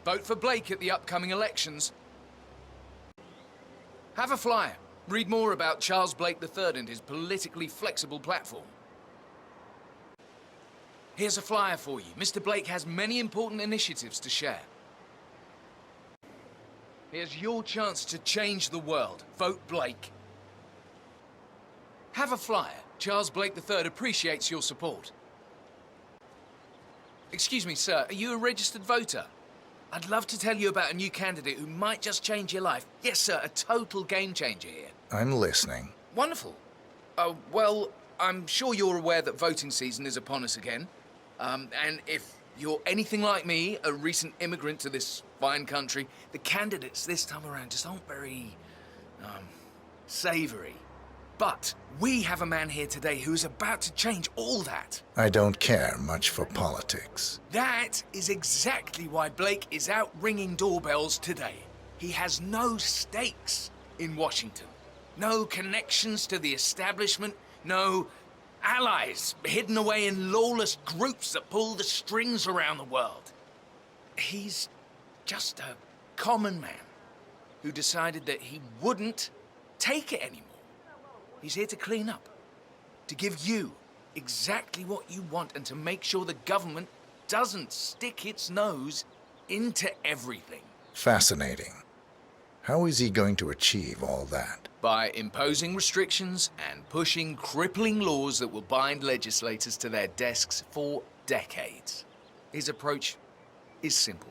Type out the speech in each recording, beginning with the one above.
Vote for Blake at the upcoming elections. Have a flyer. Read more about Charles Blake III and his politically flexible platform. Here's a flyer for you. Mr. Blake has many important initiatives to share. Here's your chance to change the world. Vote Blake. Have a flyer. Charles Blake III appreciates your support. Excuse me, sir, are you a registered voter? I'd love to tell you about a new candidate who might just change your life. Yes, sir, a total game changer here. I'm listening. Wonderful. Oh, well, I'm sure you're aware that voting season is upon us again. And if you're anything like me, a recent immigrant to this fine country, the candidates this time around just aren't very, savoury. But we have a man here today who's about to change all that. I don't care much for politics. That is exactly why Blake is out ringing doorbells today. He has no stakes in Washington. No connections to the establishment. No allies hidden away in lawless groups that pull the strings around the world. He's just a common man who decided that he wouldn't take it anymore. He's here to clean up, to give you exactly what you want and to make sure the government doesn't stick its nose into everything. Fascinating. How is he going to achieve all that? By imposing restrictions and pushing crippling laws that will bind legislators to their desks for decades. His approach is simple.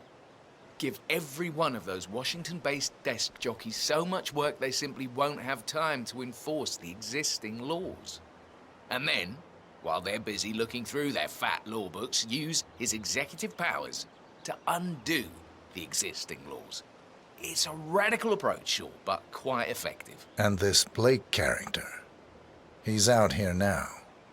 Give every one of those Washington-based desk jockeys so much work they simply won't have time to enforce the existing laws. And then, while they're busy looking through their fat law books, use his executive powers to undo the existing laws. It's a radical approach, sure, but quite effective. And this Blake character, he's out here now,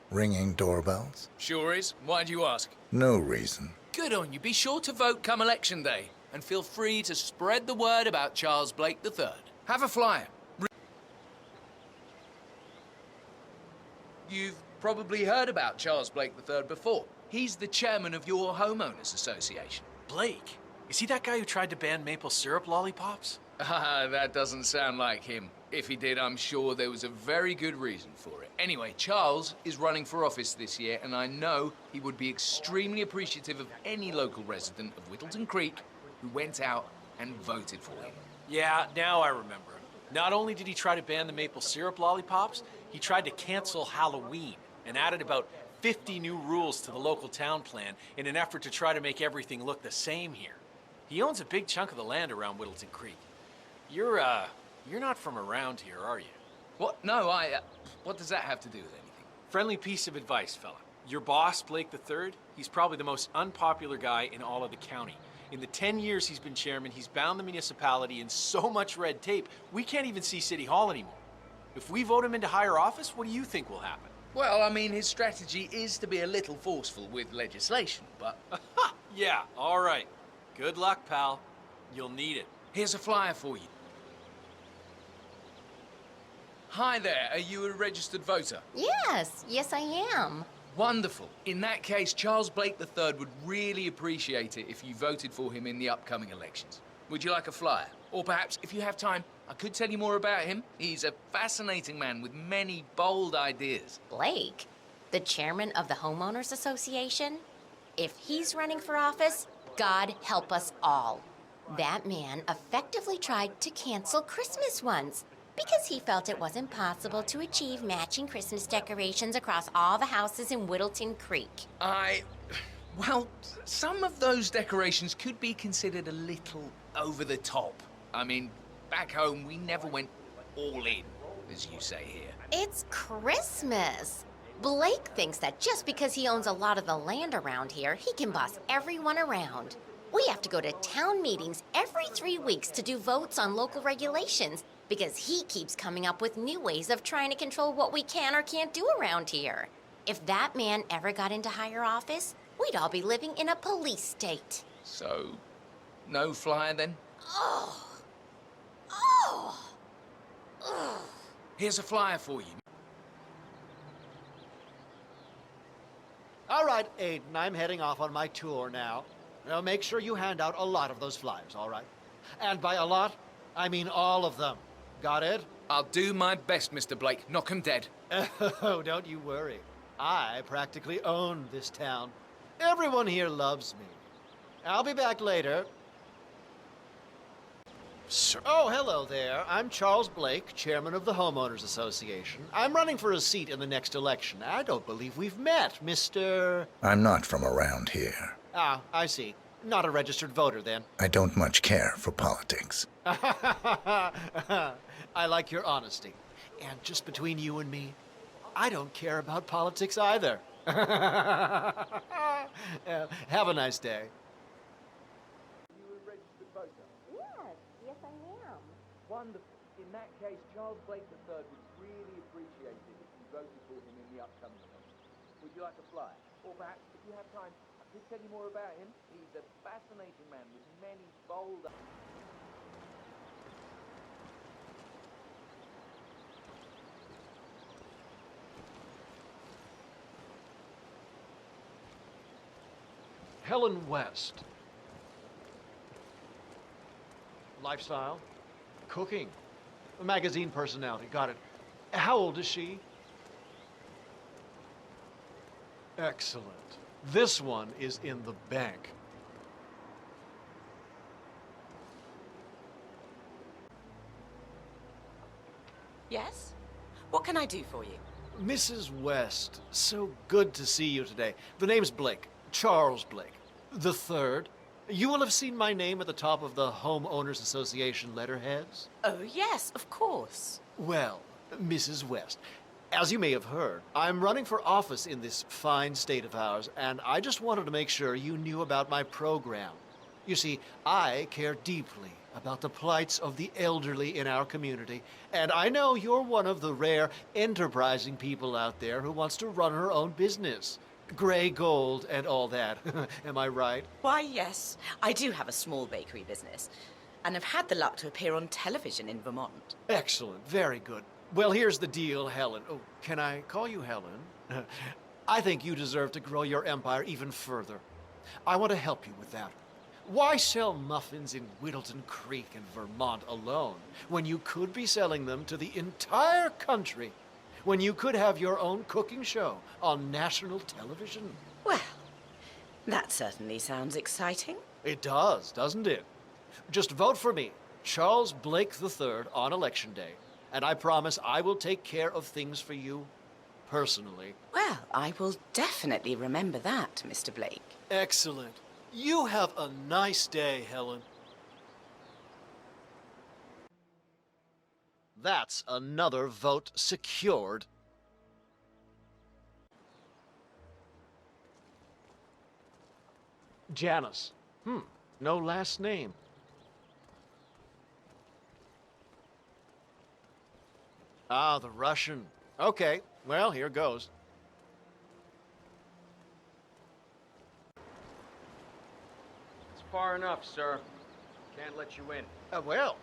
ringing doorbells? Sure is. Why'd you ask? No reason. Good on you. Be sure to vote come election day. And feel free to spread the word about Charles Blake III. Have a flyer. You've probably heard about Charles Blake III before. He's the chairman of your homeowners association. Blake? Is he that guy who tried to ban maple syrup lollipops? That doesn't sound like him. If he did, I'm sure there was a very good reason for it. Anyway, Charles is running for office this year, and I know he would be extremely appreciative of any local resident of Wittleton Creek who went out and voted for him. Yeah, now I remember. Not only did he try to ban the maple syrup lollipops, he tried to cancel Halloween and added about 50 new rules to the local town plan in an effort to try to make everything look the same here. He owns a big chunk of the land around Wittleton Creek. You're not from around here, are you? What? No, what does that have to do with anything? Friendly piece of advice, fella. Your boss, Blake III, he's probably the most unpopular guy in all of the county. In the 10 years he's been chairman, he's bound the municipality in so much red tape, we can't even see City Hall anymore. If we vote him into higher office, what do you think will happen? Well, I mean, his strategy is to be a little forceful with legislation, but... Yeah, all right. Good luck, pal. You'll need it. Here's a flyer for you. Hi there, are you a registered voter? Yes, I am. Wonderful. In that case, Charles Blake III would really appreciate it if you voted for him in the upcoming elections. Would you like a flyer? Or perhaps, if you have time, I could tell you more about him. He's a fascinating man with many bold ideas. Blake? The chairman of the Homeowners Association? If he's running for office, God help us all. That man effectively tried to cancel Christmas once because he felt it wasn't possible to achieve matching Christmas decorations across all the houses in Wittleton Creek. Well, some of those decorations could be considered a little over the top. I mean, back home, we never went all in, as you say here. It's Christmas. Blake thinks that just because he owns a lot of the land around here, he can boss everyone around. We have to go to town meetings every 3 weeks to do votes on local regulations because he keeps coming up with new ways of trying to control what we can or can't do around here. If that man ever got into higher office, we'd all be living in a police state. So, no flyer then? Oh. Here's a flyer for you. All right, Aiden, I'm heading off on my tour now. Now make sure you hand out a lot of those flyers, all right? And by a lot, I mean all of them. Got it? I'll do my best, Mr. Blake. Knock 'em dead. Oh, don't you worry. I practically own this town. Everyone here loves me. I'll be back later. Sir. Oh, hello there. I'm Charles Blake, chairman of the Homeowners Association. I'm running for a seat in the next election. I don't believe we've met, Mr. I'm not from around here. Ah, I see. Not a registered voter, then. I don't much care for politics. I like your honesty. And just between you and me, I don't care about politics either. Have a nice day. Yes, I am. Wonderful. In that case, Charles Blake III would really appreciate it if you voted for him in the upcoming election. Would you like a flyer? Or perhaps, if you have time, I could tell you more about him. He's a fascinating man with many bold... Helen West. Lifestyle, cooking, a magazine personality, got it. How old is she? Excellent. This one is in the bank. Yes? What can I do for you? Mrs. West, so good to see you today. The name's Blake, Charles Blake, the third. You will have seen my name at the top of the Homeowners Association letterheads. Oh, yes, of course. Well, Mrs. West, as you may have heard, I'm running for office in this fine state of ours, and I just wanted to make sure you knew about my program. You see, I care deeply about the plights of the elderly in our community, and I know you're one of the rare, enterprising people out there who wants to run her own business. Gray gold and all that. Am I right? Why, yes, I do have a small bakery business, and I've had the luck to appear on television in Vermont. Excellent. Very good. Well, here's the deal, Helen. Oh, can I call you Helen? I think you deserve to grow your empire even further. I want to help you with that. Why sell muffins in Wittleton Creek in Vermont alone when you could be selling them to the entire country? When you could have your own cooking show on national television? Well, that certainly sounds exciting. It does, doesn't it? Just vote for me, Charles Blake III, on Election Day, and I promise I will take care of things for you personally. Well, I will definitely remember that, Mr. Blake. Excellent. You have a nice day, Helen. That's another vote secured. Janice. No last name. Ah, the Russian. Okay, well, here goes. It's far enough, sir. Can't let you in. Well,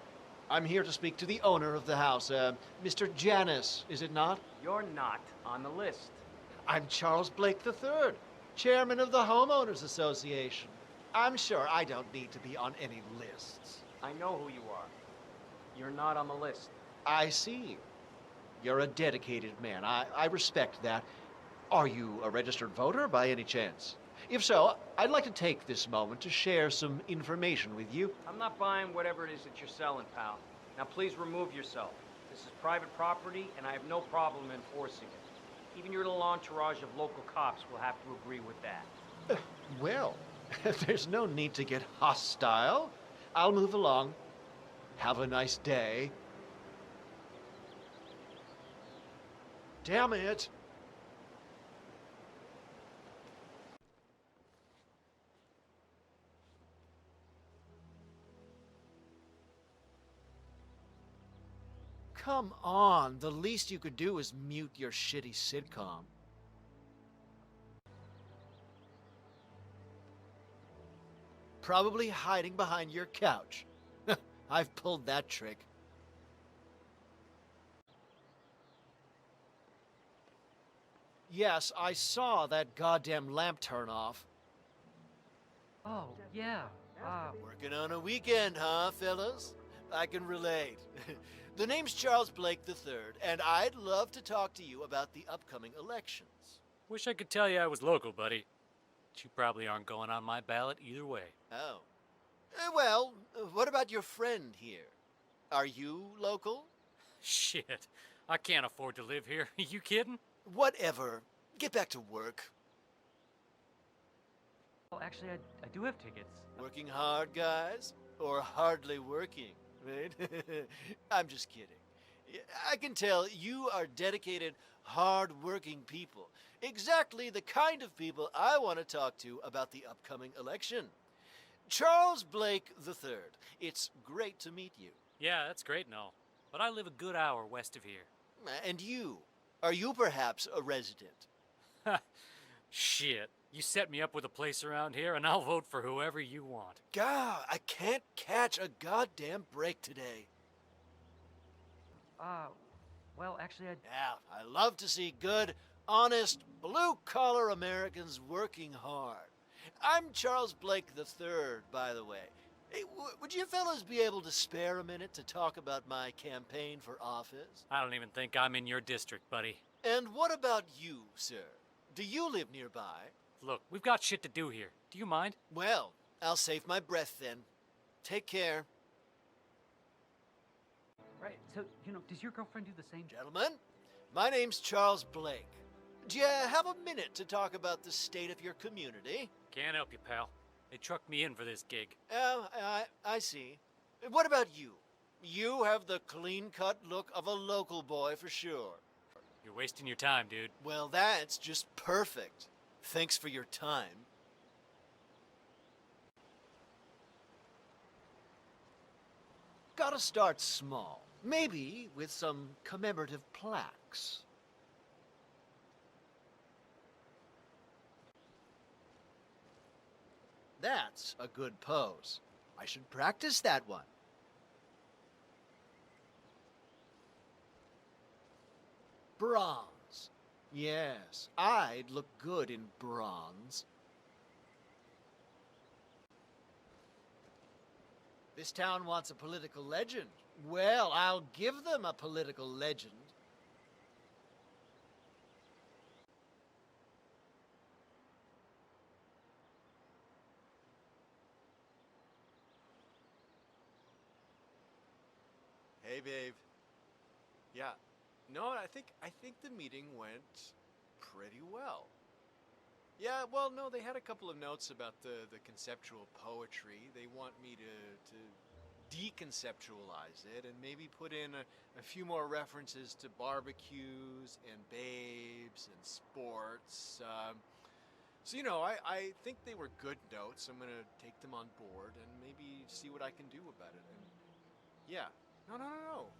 I'm here to speak to the owner of the house, Mr. Janice, is it not? You're not on the list. I'm Charles Blake III, chairman of the Homeowners Association. I'm sure I don't need to be on any lists. I know who you are. You're not on the list. I see. You're a dedicated man. I respect that. Are you a registered voter by any chance? If so, I'd like to take this moment to share some information with you. I'm not buying whatever it is that you're selling, pal. Now please remove yourself. This is private property, and I have no problem enforcing it. Even your little entourage of local cops will have to agree with that. Well, there's no need to get hostile. I'll move along. Have a nice day. Damn it! Come on, the least you could do is mute your shitty sitcom. Probably hiding behind your couch. I've pulled that trick. Yes, I saw that goddamn lamp turn off. Oh, yeah. Working on a weekend, huh, fellas? I can relate. The name's Charles Blake III, and I'd love to talk to you about the upcoming elections. Wish I could tell you I was local, buddy. But you probably aren't going on my ballot either way. Oh. Well, what about your friend here? Are you local? Shit. I can't afford to live here. You kidding? Whatever. Get back to work. Well, actually, I do have tickets. Working hard, guys? Or hardly working, right? I'm just kidding. I can tell you are dedicated, hard-working people. Exactly the kind of people I want to talk to about the upcoming election. Charles Blake III, it's great to meet you. Yeah, that's great and all. But I live a good hour west of here. And you? Are you perhaps a resident? Shit. You set me up with a place around here, and I'll vote for whoever you want. God, I can't catch a goddamn break today. Well, actually, Yeah, I love to see good, honest, blue-collar Americans working hard. I'm Charles Blake III, by the way. Hey, would you fellas be able to spare a minute to talk about my campaign for office? I don't even think I'm in your district, buddy. And what about you, sir? Do you live nearby? Look, we've got shit to do here. Do you mind? Well, I'll save my breath then. Take care. Right, so, does your girlfriend do the same? Gentlemen, my name's Charles Blake. Do you have a minute to talk about the state of your community? Can't help you, pal. They trucked me in for this gig. I see. What about you? You have the clean-cut look of a local boy for sure. You're wasting your time, dude. Well, that's just perfect. Thanks for your time. Gotta start small. Maybe with some commemorative plaques. That's a good pose. I should practice that one. Bronze. Yes, I'd look good in bronze. This town wants a political legend. Well, I'll give them a political legend. Hey, babe. Yeah. No, I think the meeting went pretty well. Yeah, well, no, they had a couple of notes about the conceptual poetry. They want me to deconceptualize it and maybe put in a few more references to barbecues and babes and sports. So, I think they were good notes. I'm going to take them on board and maybe see what I can do about it. And yeah. No.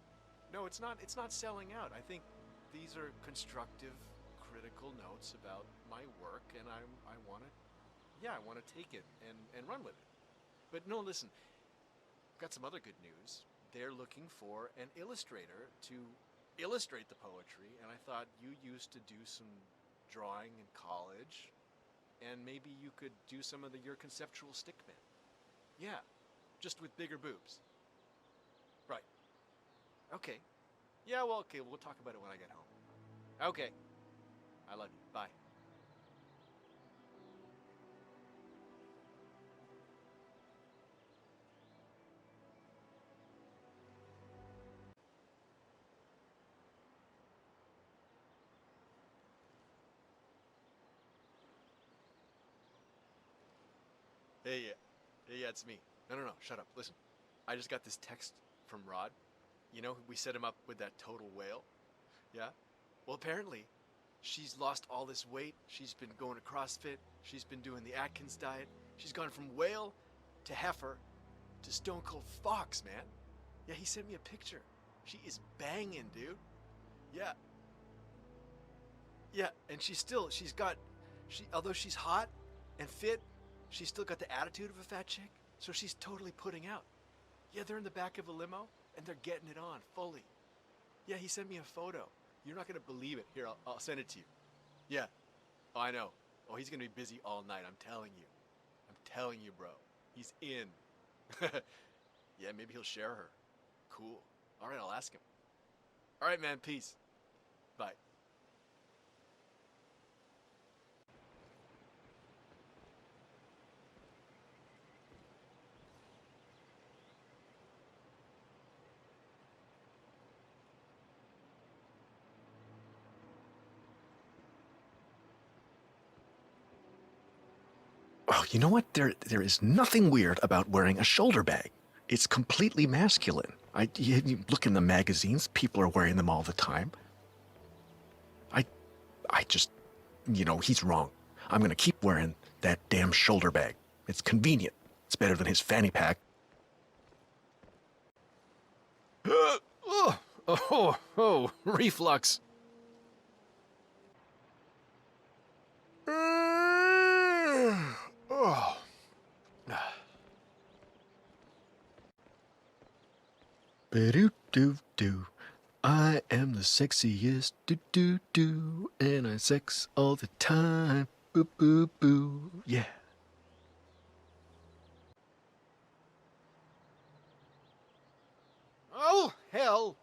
No, it's not selling out. I think these are constructive, critical notes about my work, and I want to take it and run with it. But no, listen, I've got some other good news. They're looking for an illustrator to illustrate the poetry, and I thought you used to do some drawing in college, and maybe you could do some of your conceptual stickman. Yeah, just with bigger boobs. Right. Okay. Yeah, well, okay, we'll talk about it when I get home. Okay. I love you. Bye. Hey, yeah, it's me. No, shut up. Listen, I just got this text from Rod. We set him up with that total whale. Yeah? Well, apparently, she's lost all this weight. She's been going to CrossFit. She's been doing the Atkins diet. She's gone from whale to heifer to stone cold fox, man. Yeah, he sent me a picture. She is banging, dude. Yeah. Yeah, and although she's hot and fit, she's still got the attitude of a fat chick. So she's totally putting out. Yeah, they're in the back of a limo, and they're getting it on, fully. Yeah, he sent me a photo. You're not going to believe it. Here, I'll send it to you. Yeah. Oh, I know. Oh, he's going to be busy all night, I'm telling you. I'm telling you, bro. He's in. Yeah, maybe he'll share her. Cool. All right, I'll ask him. All right, man, peace. Bye. Oh, you know what? There is nothing weird about wearing a shoulder bag. It's completely masculine. You look in the magazines, people are wearing them all the time. I just, he's wrong. I'm gonna keep wearing that damn shoulder bag. It's convenient. It's better than his fanny pack. Reflux. Oh. Ba-do-do-do. I am the sexiest, do-do-do, and I sex all the time, boo-boo-boo, yeah. Oh, hell.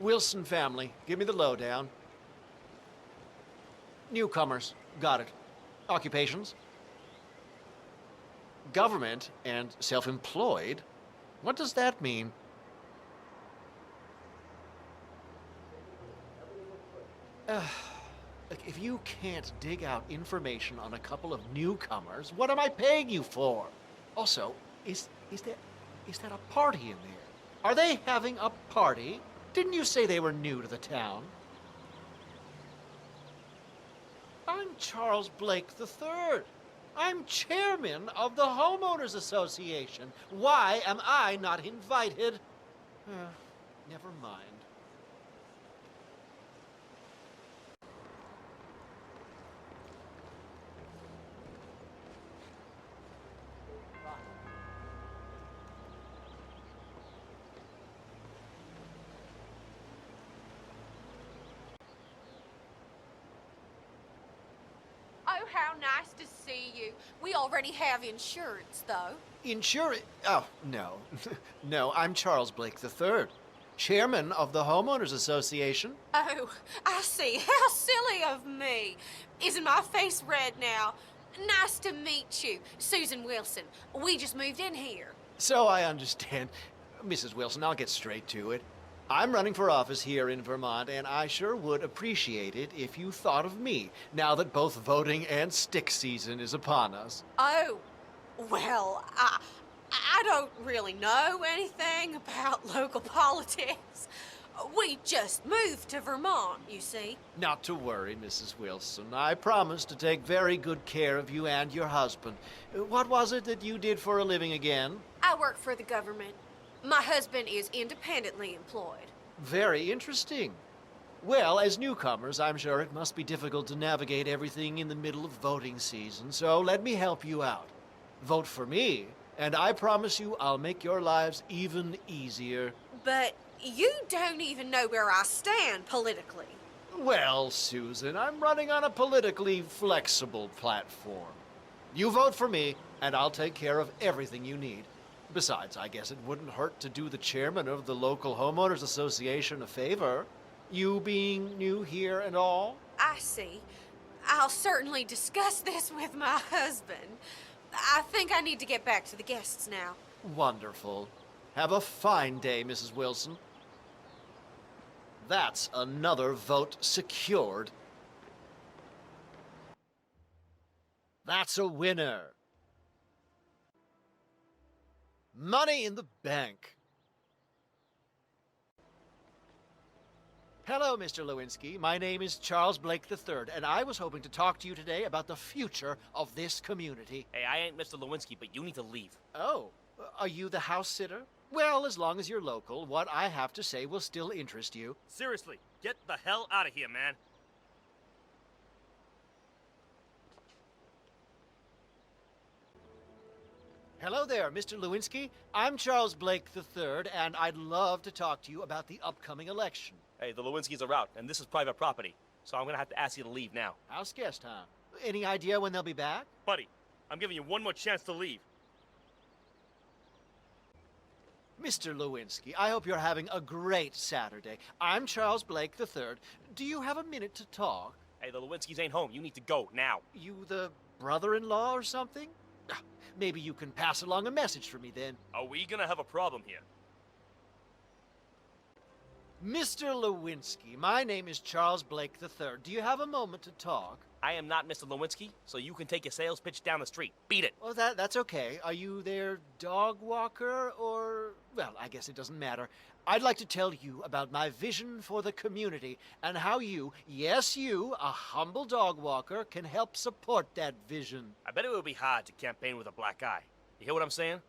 Wilson family, give me the lowdown. Newcomers, got it. Occupations? Government and self-employed? What does that mean? Look, if you can't dig out information on a couple of newcomers, what am I paying you for? Also, is that a party in there? Are they having a party? Didn't you say they were new to the town? I'm Charles Blake III. I'm chairman of the Homeowners Association. Why am I not invited? Never mind. Oh, how nice to see you. We already have insurance, though. Insurance? Oh, no. No, I'm Charles Blake III, chairman of the Homeowners Association. Oh, I see. How silly of me. Isn't my face red now? Nice to meet you, Susan Wilson. We just moved in here. So I understand. Mrs. Wilson, I'll get straight to it. I'm running for office here in Vermont, and I sure would appreciate it if you thought of me, now that both voting and stick season is upon us. Oh, well, I don't really know anything about local politics. We just moved to Vermont, you see. Not to worry, Mrs. Wilson. I promise to take very good care of you and your husband. What was it that you did for a living again? I work for the government. My husband is independently employed. Very interesting. Well, as newcomers, I'm sure it must be difficult to navigate everything in the middle of voting season, so let me help you out. Vote for me, and I promise you I'll make your lives even easier. But you don't even know where I stand politically. Well, Susan, I'm running on a politically flexible platform. You vote for me, and I'll take care of everything you need. Besides, I guess it wouldn't hurt to do the chairman of the local homeowners association a favor. You being new here and all. I see. I'll certainly discuss this with my husband. I think I need to get back to the guests now. Wonderful. Have a fine day, Mrs. Wilson. That's another vote secured. That's a winner. Money in the bank. Hello, Mr. Lewinsky. My name is Charles Blake III, and I was hoping to talk to you today about the future of this community. Hey, I ain't Mr. Lewinsky, but you need to leave. Oh, are you the house sitter? Well, as long as you're local, what I have to say will still interest you. Seriously, get the hell out of here, man. Hello there, Mr. Lewinsky. I'm Charles Blake III, and I'd love to talk to you about the upcoming election. Hey, the Lewinskys are out, and this is private property, so I'm gonna have to ask you to leave now. House guest, huh? Any idea when they'll be back? Buddy, I'm giving you one more chance to leave. Mr. Lewinsky, I hope you're having a great Saturday. I'm Charles Blake III. Do you have a minute to talk? Hey, the Lewinskys ain't home. You need to go, now. You the brother-in-law or something? Maybe you can pass along a message for me then. Are we gonna have a problem here? Mr. Lewinsky, my name is Charles Blake III. Do you have a moment to talk? I am not Mr. Lewinsky, so you can take your sales pitch down the street. Beat it. Well, that's okay. Are you their dog walker or... Well, I guess it doesn't matter. I'd like to tell you about my vision for the community and how you, yes you, a humble dog walker, can help support that vision. I bet it would be hard to campaign with a black eye. You hear what I'm saying?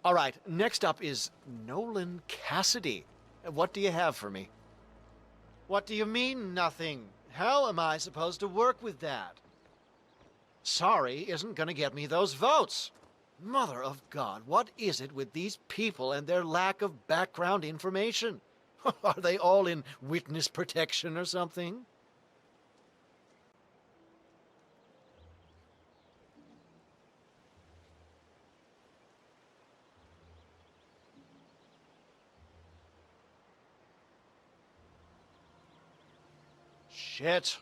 All right, next up is Nolan Cassidy. What do you have for me? What do you mean, nothing? How am I supposed to work with that? Sorry isn't gonna get me those votes. Mother of God, what is it with these people and their lack of background information? Are they all in witness protection or something? Shit.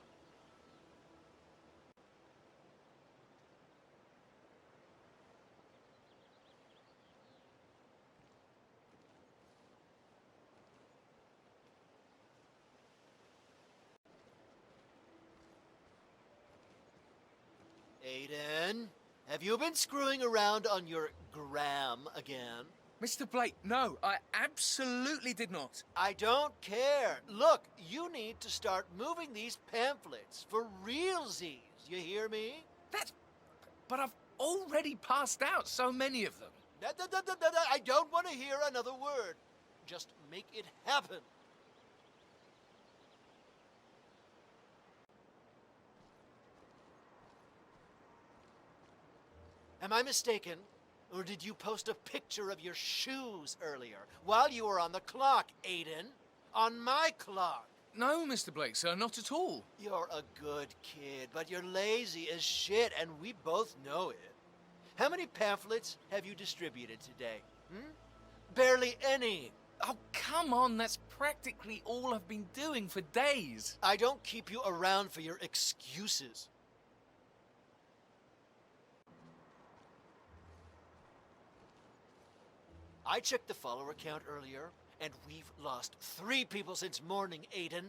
Aiden, have you been screwing around on your gram again? Mr. Blake, no, I absolutely did not. I don't care. Look, you need to start moving these pamphlets for realsies. You hear me? But I've already passed out so many of them. I don't want to hear another word. Just make it happen. Am I mistaken? Or did you post a picture of your shoes earlier while you were on the clock, Aiden? On my clock. No, Mr. Blake, sir, not at all. You're a good kid, but you're lazy as shit, and we both know it. How many pamphlets have you distributed today? Barely any. Oh, come on, that's practically all I've been doing for days. I don't keep you around for your excuses. I checked the follower count earlier, and we've lost 3 people since morning, Aiden.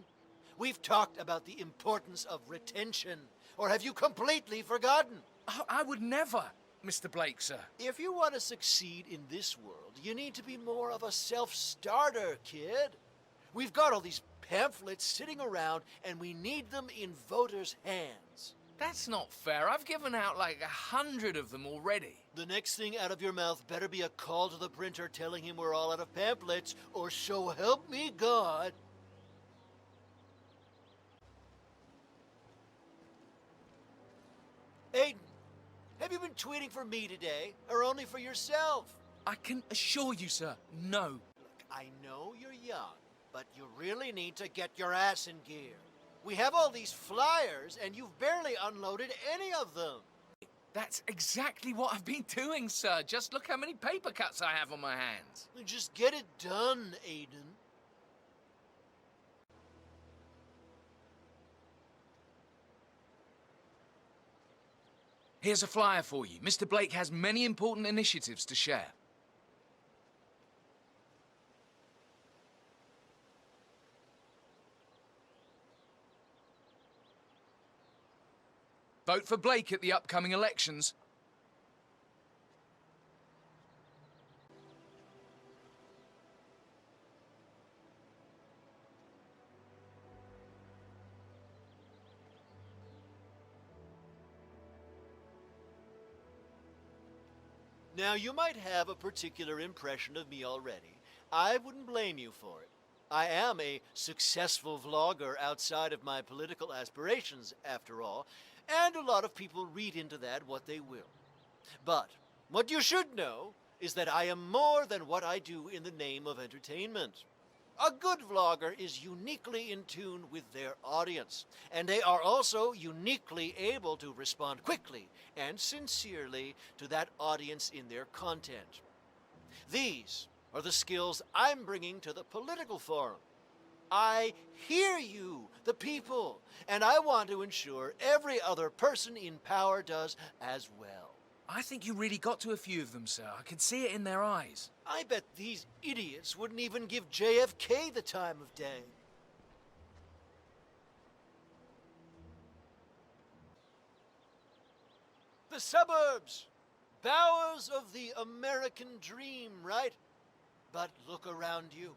We've talked about the importance of retention. Or have you completely forgotten? Oh, I would never, Mr. Blake, sir. If you want to succeed in this world, you need to be more of a self-starter, kid. We've got all these pamphlets sitting around, and we need them in voters' hands. That's not fair. I've given out like 100 of them already. The next thing out of your mouth better be a call to the printer telling him we're all out of pamphlets, or so help me God. Aiden, have you been tweeting for me today, or only for yourself? I can assure you, sir, no. Look, I know you're young, but you really need to get your ass in gear. We have all these flyers, and you've barely unloaded any of them. That's exactly what I've been doing, sir. Just look how many paper cuts I have on my hands. Just get it done, Aiden. Here's a flyer for you. Mr. Blake has many important initiatives to share. Vote for Blake at the upcoming elections. Now, you might have a particular impression of me already. I wouldn't blame you for it. I am a successful vlogger outside of my political aspirations, after all, and a lot of people read into that what they will. But what you should know is that I am more than what I do in the name of entertainment. A good vlogger is uniquely in tune with their audience, and they are also uniquely able to respond quickly and sincerely to that audience in their content. These are the skills I'm bringing to the political forum. I hear you, the people, and I want to ensure every other person in power does as well. I think you really got to a few of them, sir. I can see it in their eyes. I bet these idiots wouldn't even give JFK the time of day. The suburbs, bowers of the American dream, right? But look around you.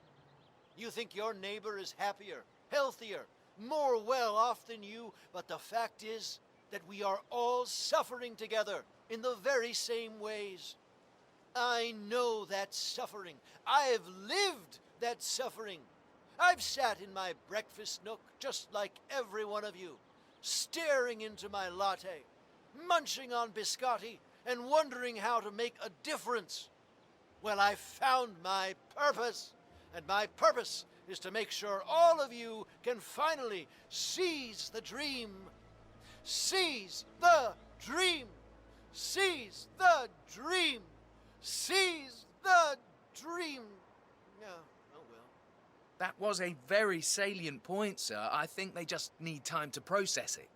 You think your neighbor is happier, healthier, more well off than you, but the fact is that we are all suffering together in the very same ways. I know that suffering. I've lived that suffering. I've sat in my breakfast nook just like every one of you, staring into my latte, munching on biscotti, and wondering how to make a difference. Well, I found my purpose, and my purpose is to make sure all of you can finally seize the dream. Seize the dream! Seize the dream! Seize the dream! Yeah, oh well. That was a very salient point, sir. I think they just need time to process it.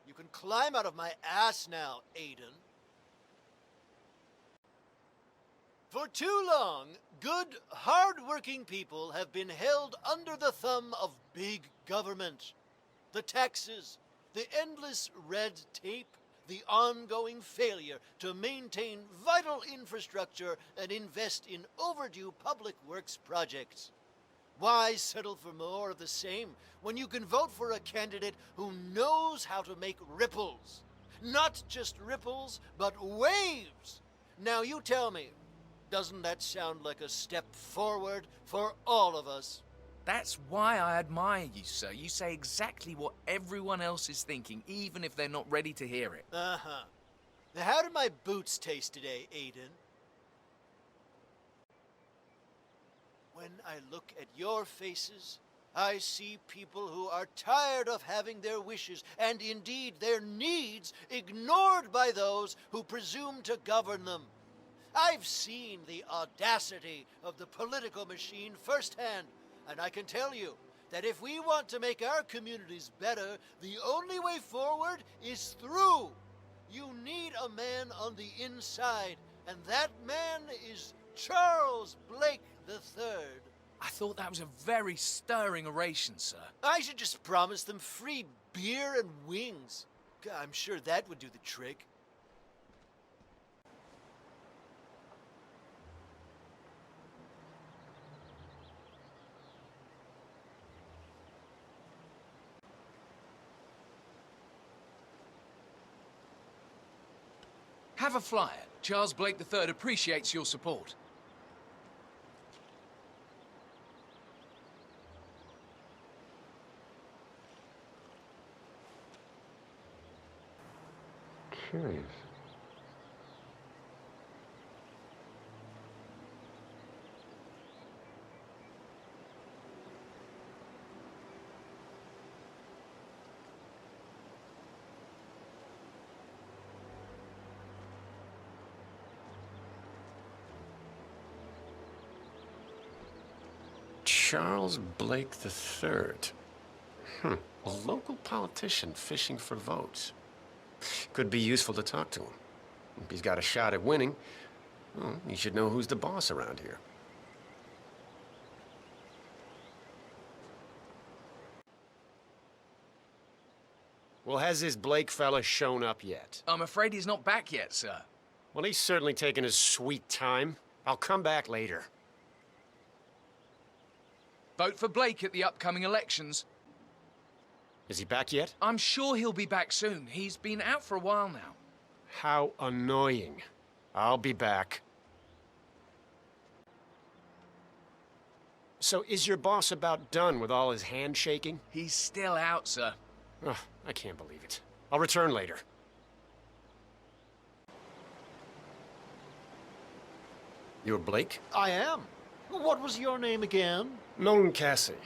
You can climb out of my ass now, Aiden. For too long, good, hard-working people have been held under the thumb of big government. The taxes, the endless red tape, the ongoing failure to maintain vital infrastructure and invest in overdue public works projects. Why settle for more of the same when you can vote for a candidate who knows how to make ripples? Not just ripples, but waves! Now you tell me, doesn't that sound like a step forward for all of us? That's why I admire you, sir. You say exactly what everyone else is thinking, even if they're not ready to hear it. Uh-huh. Now, how did my boots taste today, Aiden? When I look at your faces, I see people who are tired of having their wishes, and indeed their needs, ignored by those who presume to govern them. I've seen the audacity of the political machine firsthand, and I can tell you that if we want to make our communities better, the only way forward is through. You need a man on the inside, and that man is Charles Blake III. I thought that was a very stirring oration, sir. I should just promise them free beer and wings. God, I'm sure that would do the trick. Have a flyer. Charles Blake III appreciates your support. Curious. Charles Blake III. A local politician fishing for votes. Could be useful to talk to him. If he's got a shot at winning, well, he should know who's the boss around here. Well, has this Blake fella shown up yet? I'm afraid he's not back yet, sir. Well, he's certainly taking his sweet time. I'll come back later. Vote for Blake at the upcoming elections. Is he back yet? I'm sure he'll be back soon. He's been out for a while now. How annoying. I'll be back. So is your boss about done with all his handshaking? He's still out, sir. Oh, I can't believe it. I'll return later. You're Blake? I am. What was your name again? Nolan Cassidy.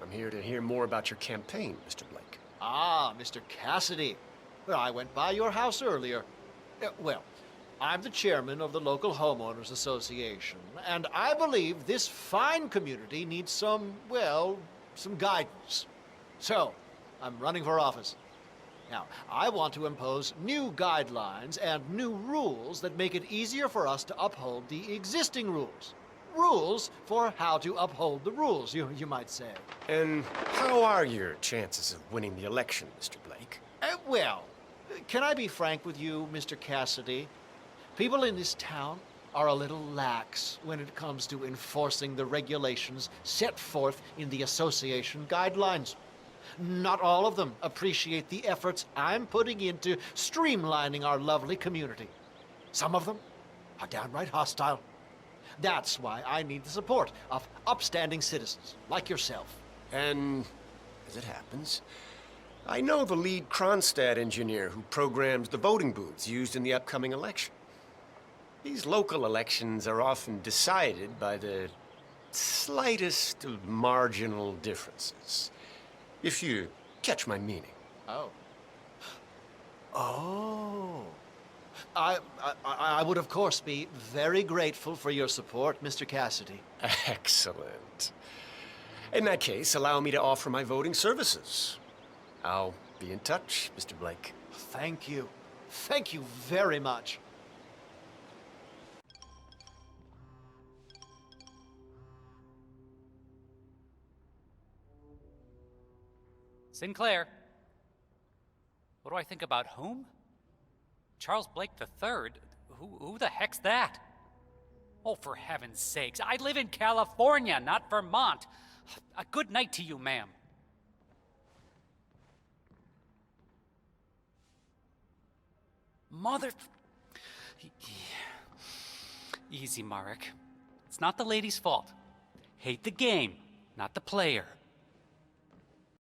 I'm here to hear more about your campaign, Mr. Blake. Ah, Mr. Cassidy. Well, I went by your house earlier. Well, I'm the chairman of the local homeowners association, and I believe this fine community needs some guidance. So, I'm running for office. Now, I want to impose new guidelines and new rules that make it easier for us to uphold the existing rules. Rules for how to uphold the rules, you might say. And how are your chances of winning the election, Mr. Blake? Well, can I be frank with you, Mr. Cassidy? People in this town are a little lax when it comes to enforcing the regulations set forth in the association guidelines. Not all of them appreciate the efforts I'm putting into streamlining our lovely community. Some of them are downright hostile. That's why I need the support of upstanding citizens like yourself. And, as it happens, I know the lead Kronstadt engineer who programs the voting booths used in the upcoming election. These local elections are often decided by the slightest of marginal differences. If you catch my meaning. Oh. Oh. I would, of course, be very grateful for your support, Mr. Cassidy. Excellent. In that case, allow me to offer my voting services. I'll be in touch, Mr. Blake. Thank you. Thank you very much. Sinclair. What do I think about whom? Charles Blake III? Who the heck's that? Oh, for heaven's sakes, I live in California, not Vermont. A good night to you, ma'am. Mother... Easy, Marek. It's not the lady's fault. Hate the game, not the player.